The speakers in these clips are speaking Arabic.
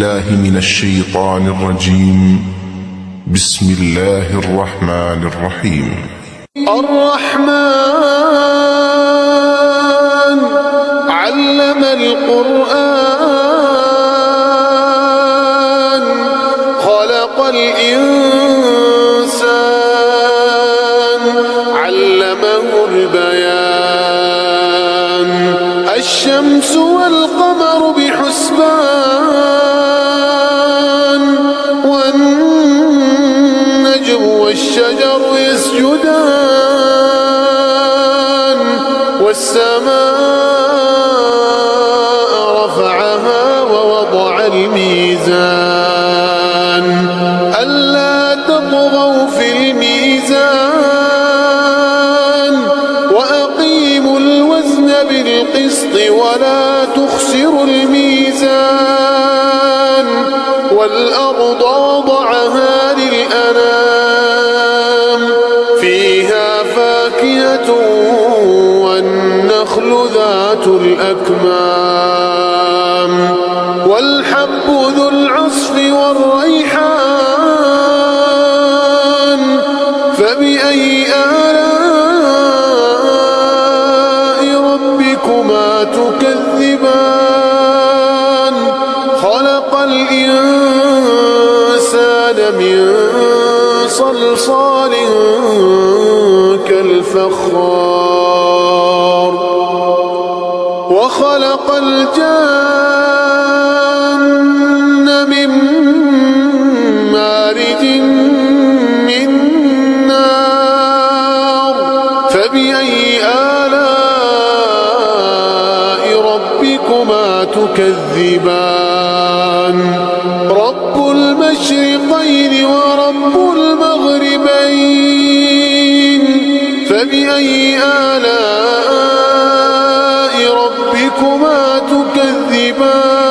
الله من الشيطان الرجيم. بسم الله الرحمن الرحيم. الرحمن علم القرآن خلق الإنسان علمه البيان الشمس والقمر بحسبان والنجم والشجر يسجدان والسماء رفعها ووضع الميزان ألا تطغوا في الميزان وأقيموا الوزن بالقسط ولا تخسروا الميزان والأرض وضعها للأنام فيها فاكهة والنخل ذات الأكمام والحب ذو العصف والريحان فبأي آلاء ربكما تكذبان خلق الإنسان من صلصال كالفخار وخلق الجن من مارج من نار فبأي آلاء ربكما تكذبان رب المشرقين ورب المغربين فبأي آلاء ربكما تكذبان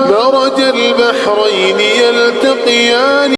مرج البحرين يلتقيان